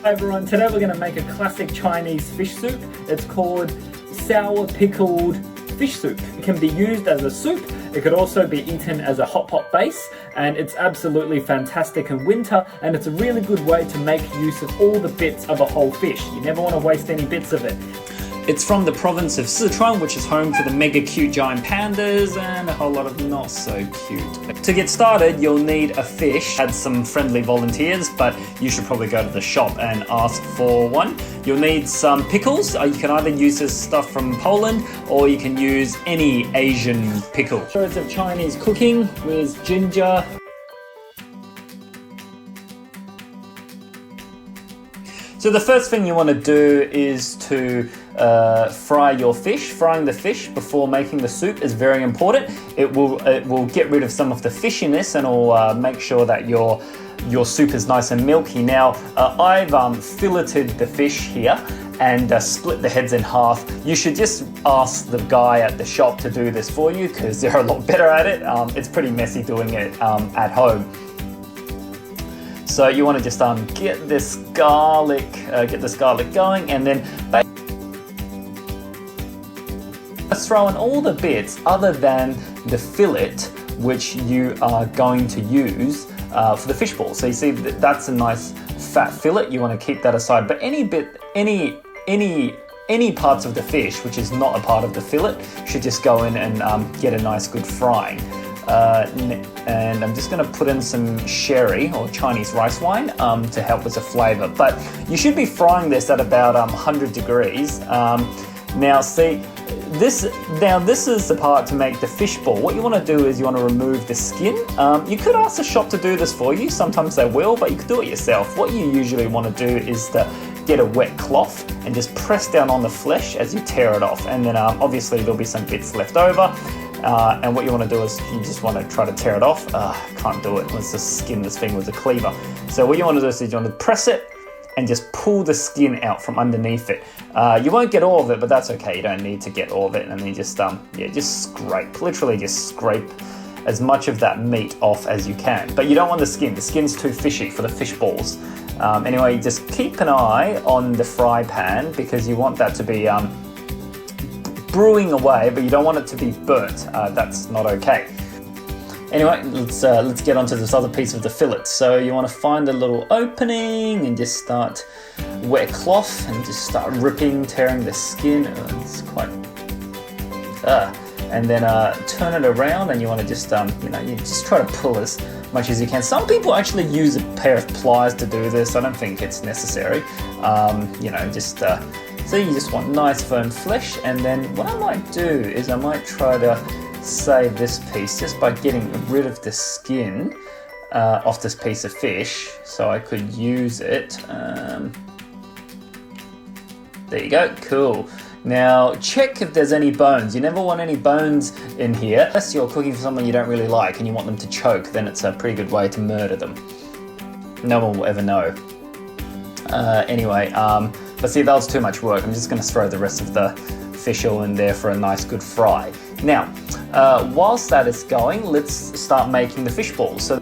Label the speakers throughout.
Speaker 1: Hi everyone, today we're going to make a classic Chinese fish soup. It's called sour pickled fish soup. It can be used as a soup, it could also be eaten as a hot pot base, and it's absolutely fantastic in winter, and it's a really good way to make use of all the bits of a whole fish. You never want to waste any bits of it. It's from the province of Sichuan, which is home to the mega cute giant pandas and a whole lot of not so cute. To get started, you'll need a fish. Had some friendly volunteers, but you should probably go to the shop and ask for one. You'll need some pickles. You can either use this stuff from Poland or you can use any Asian pickle. Shows of Chinese cooking with ginger. So the first thing you want to do is to fry your fish. Frying the fish before making the soup is very important. It will get rid of some of the fishiness and will make sure that your soup is nice and milky. Now I've filleted the fish here and split the heads in half. You should just ask the guy at the shop to do this for you because they're a lot better at it. It's pretty messy doing it at home. So you want to just get this garlic going, and then throw in all the bits other than the fillet, which you are going to use for the fish ball. So you see that's a nice fat fillet. You want to keep that aside. But any parts of the fish which is not a part of the fillet should just go in and get a nice good frying. And I'm just going to put in some sherry or Chinese rice wine to help with the flavor. But you should be frying this at about 100 degrees. Now see, this is the part to make the fish ball. What you want to do is you want to remove the skin. You could ask the shop to do this for you. Sometimes they will, but you could do it yourself. What you usually want to do is to get a wet cloth and just press down on the flesh as you tear it off. And then obviously there'll be some bits left over. And what you want to do is you just want to try to tear it off. Can't do it. Let's just skin this thing with a cleaver. So what you want to do is you want to press it and just pull the skin out from underneath it. You won't get all of it, but that's okay. You don't need to get all of it. And then just just scrape. Literally just scrape as much of that meat off as you can. But you don't want the skin. The skin's too fishy for the fish balls. Anyway, just keep an eye on the fry pan because you want that to be brewing away, but you don't want it to be burnt. That's not okay. Anyway, let's get onto this other piece of the fillet. So you want to find a little opening and just start wet cloth and just start tearing the skin. It's quite, and then turn it around, and you want to just you just try to pull as much as you can. Some people actually use a pair of pliers to do this. I don't think it's necessary. So you just want nice firm flesh, and then what I might do is I might try to save this piece just by getting rid of the skin off this piece of fish so I could use it. There you go, cool. Now check if there's any bones. You never want any bones in here unless you're cooking for someone you don't really like and you want them to choke. Then it's a pretty good way to murder them. No one will ever know. But see, that was too much work. I'm just going to throw the rest of the fish oil in there for a nice good fry. Now, whilst that is going, let's start making the fish balls. So,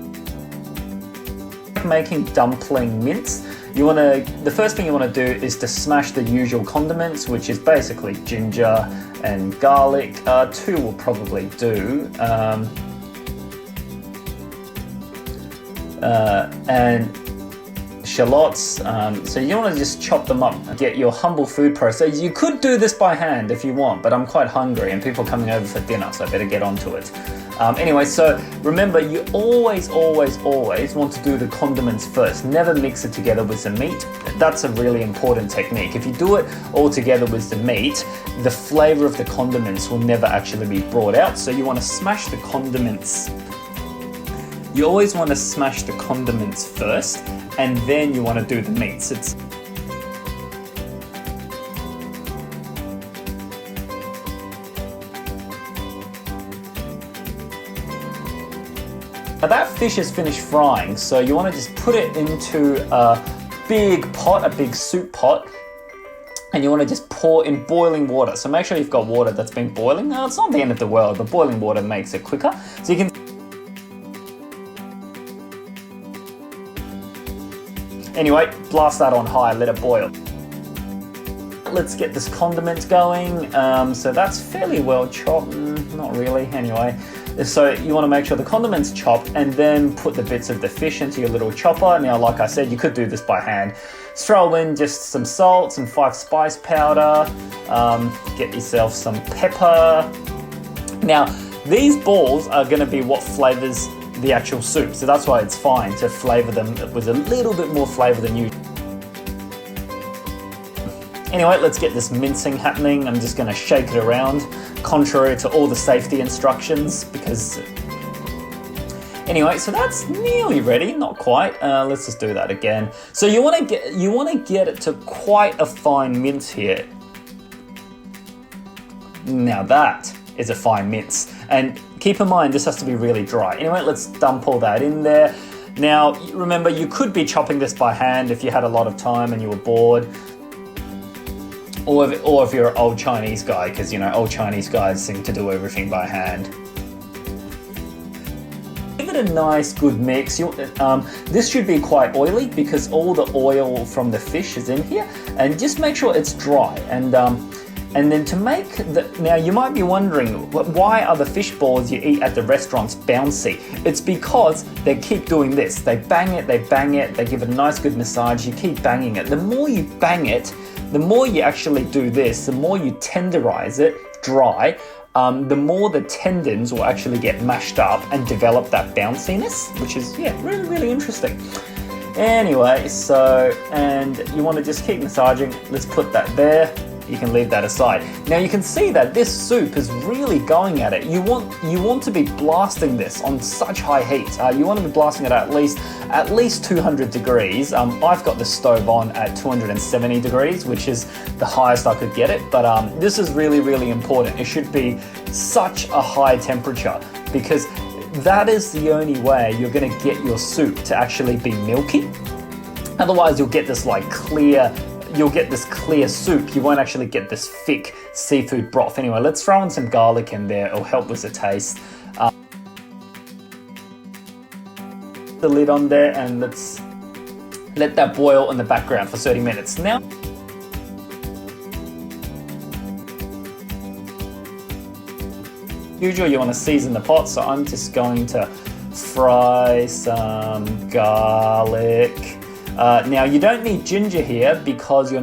Speaker 1: making dumpling mince, the first thing you want to do is to smash the usual condiments, which is basically ginger and garlic. 2 will probably do. And shallots, so you want to just chop them up, get your humble food processor. You could do this by hand if you want, but I'm quite hungry and people are coming over for dinner, so I better get onto it. Anyway, so remember, you always want to do the condiments first. Never mix it together with the meat. That's a really important technique. If you do it all together with the meat, the flavor of the condiments will never actually be brought out. So you want to smash the condiments. You always want to smash the condiments first, and then you want to do the meats. Now that fish is finished frying, so you want to just put it into a big pot, a big soup pot, and you want to just pour in boiling water. So make sure you've got water that's been boiling. Now, it's not the end of the world, but boiling water makes it quicker. So you can Anyway, blast that on high, let it boil. Let's get this condiment going. So that's fairly well chopped, not really, anyway. So you want to make sure the condiment's chopped and then put the bits of the fish into your little chopper. Now, like I said, you could do this by hand. Throw in just some salt, some 5 spice powder, get yourself some pepper. Now, these balls are going to be what flavors the actual soup, so that's why it's fine to flavor them with a little bit more flavor than usual. Anyway, let's get this mincing happening. I'm just going to shake it around, contrary to all the safety instructions, because... Anyway, so that's nearly ready, not quite. Let's just do that again. So you want to get it to quite a fine mince here. Now that is a fine mince, and keep in mind this has to be really dry. Anyway, let's dump all that in there. Now remember, you could be chopping this by hand if you had a lot of time and you were bored. Or if you're an old Chinese guy, because, you know, old Chinese guys seem to do everything by hand. Give it a nice good mix. This should be quite oily because all the oil from the fish is in here, and just make sure it's dry. And then to make now you might be wondering, why are the fish balls you eat at the restaurants bouncy? It's because they keep doing this. They bang it, they give it a nice good massage, you keep banging it. The more you bang it, the more you actually do this, the more you tenderize it dry, the more the tendons will actually get mashed up and develop that bounciness, which is, yeah, really, really interesting. Anyway, and you want to just keep massaging. Let's put that there. You can leave that aside. Now you can see that this soup is really going at it. You want to be blasting this on such high heat. You want to be blasting it at least 200 degrees. I've got the stove on at 270 degrees, which is the highest I could get it. But this is really, really important. It should be such a high temperature, because that is the only way you're going to get your soup to actually be milky. Otherwise, you'll get this clear soup. You won't actually get this thick seafood broth. Anyway, let's throw in some garlic in there. It'll help with the taste. The lid on there, and let's let that boil in the background for 30 minutes. Now, usually you want to season the pot, so I'm just going to fry some garlic. Now you don't need ginger here because you're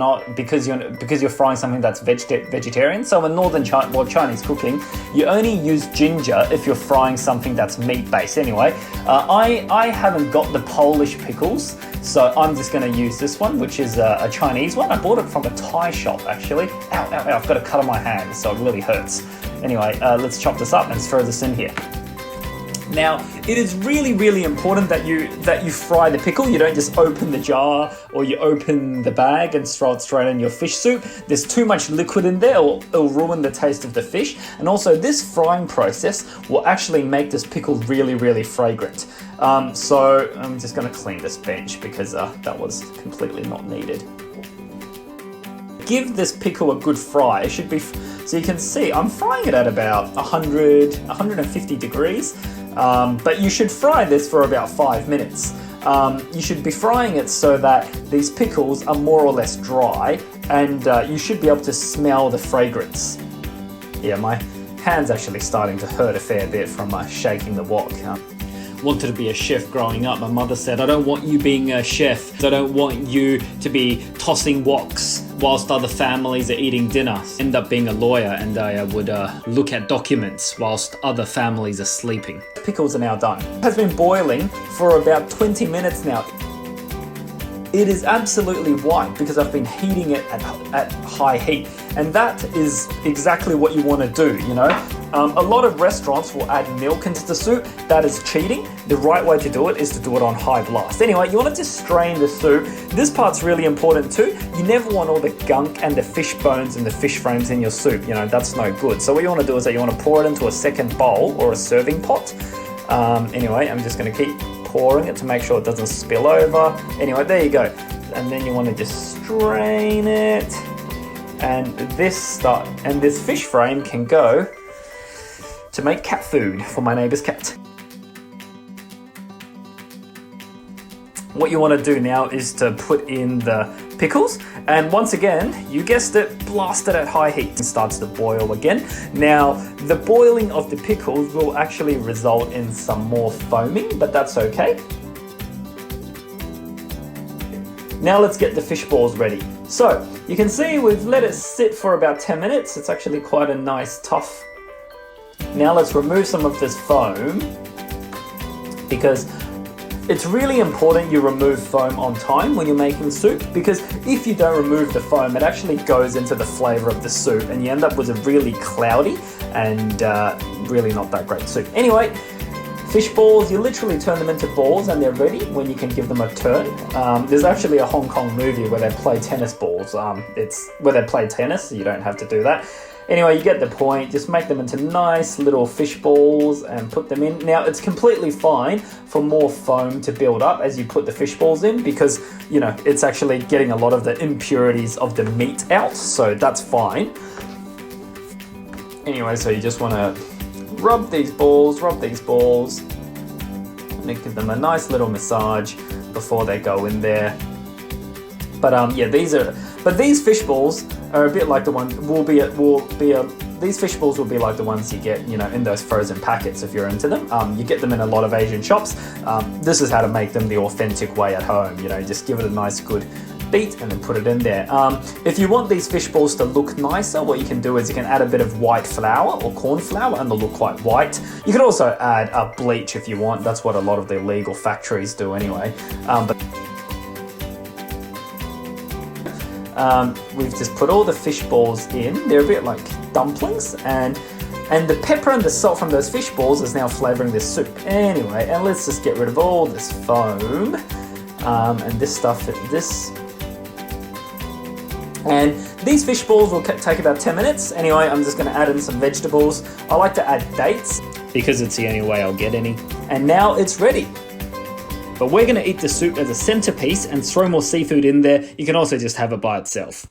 Speaker 1: frying something that's vegetarian. So in northern Chinese cooking, you only use ginger if you're frying something that's meat based. Anyway, I haven't got the Polish pickles, so I'm just going to use this one, which is a Chinese one. I bought it from a Thai shop actually. Ow, ow, ow! I've got a cut on my hand, so it really hurts. Anyway, let's chop this up and throw this in here. Now, it is really, really important that you fry the pickle. You don't just open the jar or you open the bag and throw it straight in your fish soup. There's too much liquid in there, it'll ruin the taste of the fish. And also, this frying process will actually make this pickle really, really fragrant. So I'm just going to clean this bench because that was completely not needed. Give this pickle a good fry. It should be, so you can see I'm frying it at about 150 degrees. But you should fry this for about 5 minutes. You should be frying it so that these pickles are more or less dry, and you should be able to smell the fragrance. Yeah, my hand's actually starting to hurt a fair bit from shaking the wok. Wanted to be a chef growing up. My mother said, I don't want you being a chef. I don't want you to be tossing woks whilst other families are eating dinner. End up being a lawyer, and I would look at documents whilst other families are sleeping. Pickles are now done. It has been boiling for about 20 minutes now. It is absolutely white because I've been heating it at high heat, and that is exactly what you want to do, you know. A lot of restaurants will add milk into the soup. That is cheating. The right way to do it is to do it on high blast. Anyway, you want to just strain the soup. This part's really important too. You never want all the gunk and the fish bones and the fish frames in your soup. You know, that's no good. So what you want to do is that you want to pour it into a second bowl or a serving pot. Anyway, I'm just going to keep pouring it to make sure it doesn't spill over. Anyway, there you go. And then you want to just strain it. And this fish frame can go to make cat food for my neighbour's cat. What you want to do now is to put in the pickles, and once again, you guessed it, blast it at high heat. It starts to boil again. Now, the boiling of the pickles will actually result in some more foaming, but that's okay. Now let's get the fish balls ready. So, you can see we've let it sit for about 10 minutes. It's actually quite a nice tough. Now let's remove some of this foam, because it's really important you remove foam on time when you're making soup, because if you don't remove the foam, it actually goes into the flavor of the soup and you end up with a really cloudy and really not that great soup. Anyway, fish balls, you literally turn them into balls and they're ready when you can give them a turn. There's actually a Hong Kong movie where they play tennis balls. It's where they play tennis, so you don't have to do that. Anyway, you get the point. Just make them into nice little fish balls and put them in. Now, it's completely fine for more foam to build up as you put the fish balls in, because, you know, it's actually getting a lot of the impurities of the meat out, so that's fine. Anyway, so you just want to rub these balls, and give them a nice little massage before they go in there. But yeah, these fish balls are a bit like the one these fish balls will be like the ones you get, you know, in those frozen packets if you're into them. You get them in a lot of Asian shops. This is how to make them the authentic way at home. You know, just give it a nice good beat and then put it in there. If you want these fish balls to look nicer, what you can do is you can add a bit of white flour or corn flour and they'll look quite white. You can also add a bleach if you want. That's what a lot of the illegal factories do anyway. We've just put all the fish balls in. They're a bit like dumplings, and the pepper and the salt from those fish balls is now flavoring this soup. Anyway, and let's just get rid of all this foam and this stuff. And these fish balls will take about 10 minutes. Anyway, I'm just going to add in some vegetables. I like to add dates because it's the only way I'll get any. And now it's ready. But we're going to eat the soup as a centerpiece and throw more seafood in there. You can also just have it by itself.